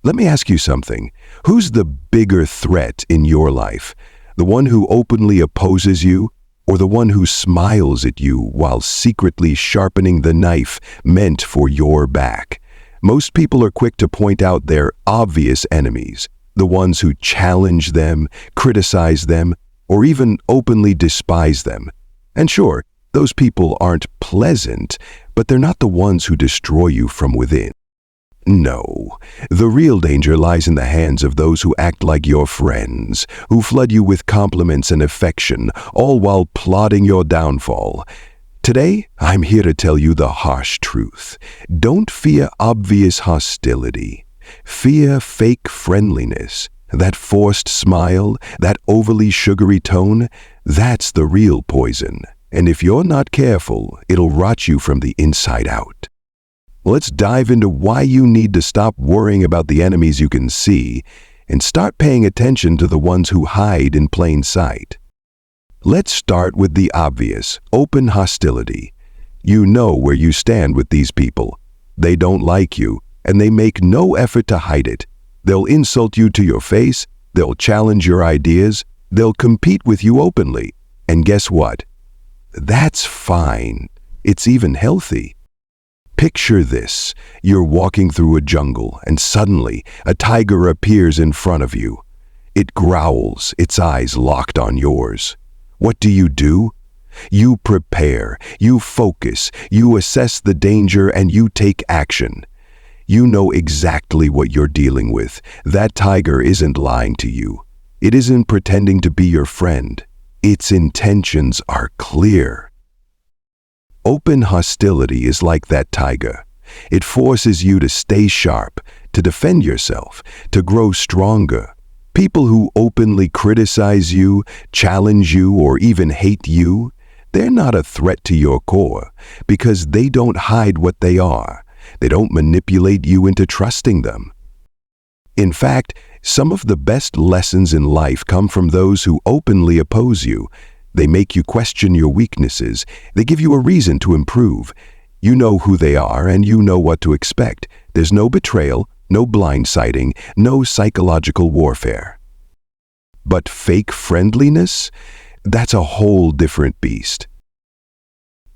Let me ask you something. Who's the bigger threat in your life? The one who openly opposes you, or the one who smiles at you while secretly sharpening the knife meant for your back? Most people are quick to point out their obvious enemies, the ones who challenge them, criticize them, or even openly despise them. And sure, those people aren't pleasant, but they're not the ones who destroy you from within. No, the real danger lies in the hands of those who act like your friends, who flood you with compliments and affection, all while plotting your downfall. Today, I'm here to tell you the harsh truth. Don't fear obvious hostility. Fear fake friendliness. That forced smile, that overly sugary tone, that's the real poison. And if you're not careful, it'll rot you from the inside out. Let's dive into why you need to stop worrying about the enemies you can see and start paying attention to the ones who hide in plain sight. Let's start with the obvious, open hostility. You know where you stand with these people. They don't like you, and they make no effort to hide it. They'll insult you to your face, they'll challenge your ideas, they'll compete with you openly. And guess what? That's fine. It's even healthy. Picture this. You're walking through a jungle, and suddenly a tiger appears in front of you. It growls, its eyes locked on yours. What do? You prepare, you focus, you assess the danger, and you take action. You know exactly what you're dealing with. That tiger isn't lying to you. It isn't pretending to be your friend. Its intentions are clear. Open hostility is like that tiger. It forces you to stay sharp, to defend yourself, to grow stronger. People who openly criticize you, challenge you, or even hate you, they're not a threat to your core because they don't hide what they are. They don't manipulate you into trusting them. In fact, some of the best lessons in life come from those who openly oppose you. They make you question your weaknesses. They give you a reason to improve. You know who they are and you know what to expect. There's no betrayal, no blindsiding, no psychological warfare. But fake friendliness? That's a whole different beast.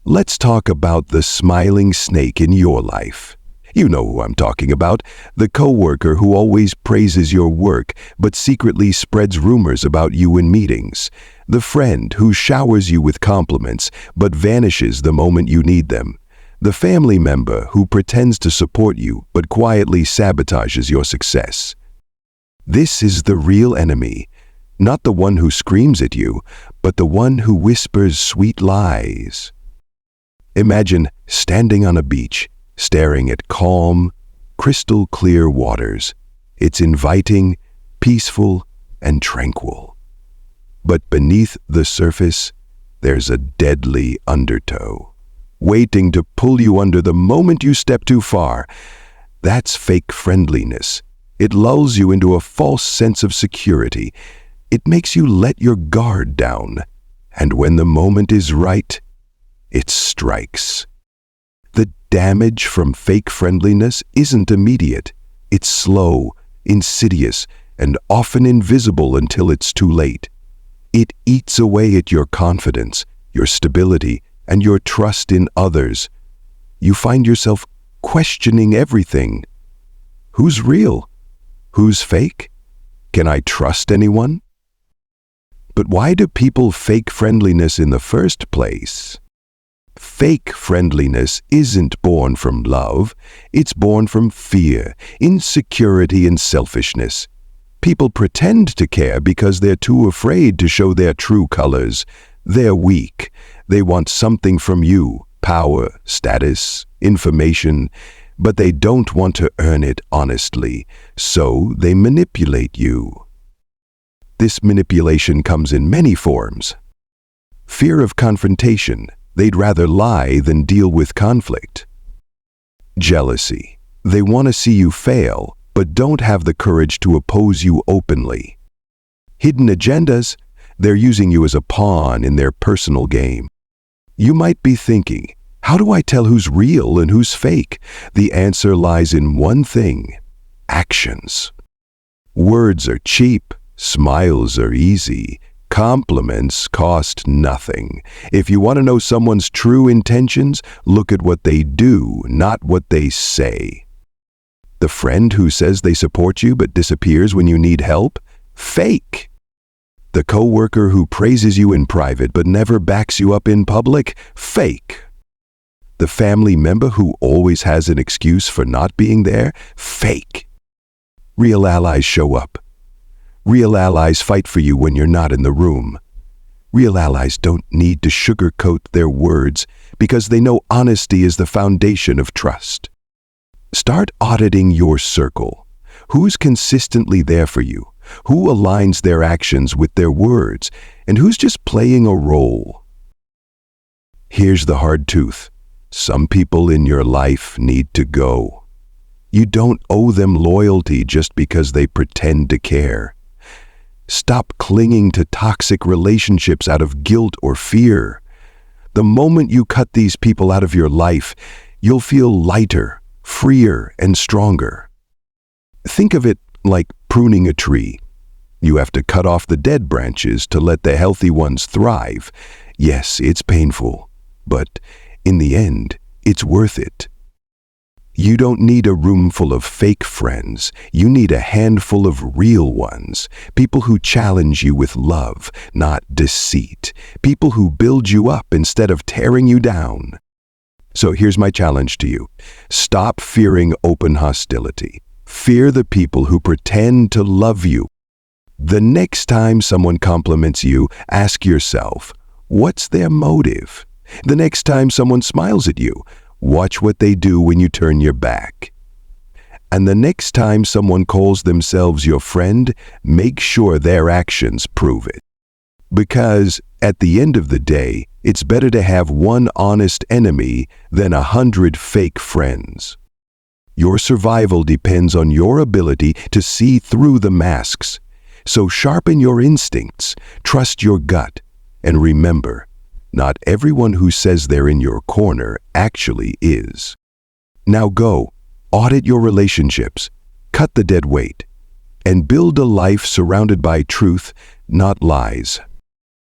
Let's talk about the smiling snake in your life. You know who I'm talking about, the coworker who always praises your work but secretly spreads rumors about you in meetings. The friend who showers you with compliments but vanishes the moment you need them. The family member who pretends to support you but quietly sabotages your success. This is the real enemy, not the one who screams at you, but the one who whispers sweet lies. Imagine standing on a beach, staring at calm, crystal clear waters. It's inviting, peaceful, and tranquil. But beneath the surface, there's a deadly undertow, waiting to pull you under the moment you step too far. That's fake friendliness. It lulls you into a false sense of security. It makes you let your guard down. And when the moment is right, it strikes. The damage from fake friendliness isn't immediate. It's slow, insidious, and often invisible until it's too late. It eats away at your confidence, your stability, and your trust in others. You find yourself questioning everything. Who's real? Who's fake? Can I trust anyone? But why do people fake friendliness in the first place? Fake friendliness isn't born from love. It's born from fear, insecurity, and selfishness. People pretend to care because they're too afraid to show their true colors. They're weak. They want something from you, power, status, information, but they don't want to earn it honestly, so they manipulate you. This manipulation comes in many forms. Fear of confrontation. They'd rather lie than deal with conflict. Jealousy. They want to see you fail, but don't have the courage to oppose you openly. Hidden agendas. They're using you as a pawn in their personal game. You might be thinking, how do I tell who's real and who's fake? The answer lies in one thing: actions. Words are cheap, smiles are easy, compliments cost nothing. If you want to know someone's true intentions, look at what they do, not what they say. The friend who says they support you but disappears when you need help? Fake. The coworker who praises you in private but never backs you up in public? Fake. The family member who always has an excuse for not being there? Fake. Real allies show up. Real allies fight for you when you're not in the room. Real allies don't need to sugarcoat their words because they know honesty is the foundation of trust. Start auditing your circle. Who's consistently there for you? Who aligns their actions with their words? And who's just playing a role? Here's the hard truth. Some people in your life need to go. You don't owe them loyalty just because they pretend to care. Stop clinging to toxic relationships out of guilt or fear. The moment you cut these people out of your life, you'll feel lighter, freer, and stronger. Think of it like pruning a tree. You have to cut off the dead branches to let the healthy ones thrive. Yes, it's painful, but in the end, it's worth it. You don't need a room full of fake friends. You need a handful of real ones. People who challenge you with love, not deceit. People who build you up instead of tearing you down. So here's my challenge to you. Stop fearing open hostility. Fear the people who pretend to love you. The next time someone compliments you, ask yourself, what's their motive? The next time someone smiles at you, watch what they do when you turn your back. And the next time someone calls themselves your friend, make sure their actions prove it. Because at the end of the day, it's better to have one honest enemy than 100 fake friends. Your survival depends on your ability to see through the masks. So sharpen your instincts, trust your gut, and remember, not everyone who says they're in your corner actually is. Now go, audit your relationships, cut the dead weight, and build a life surrounded by truth, not lies.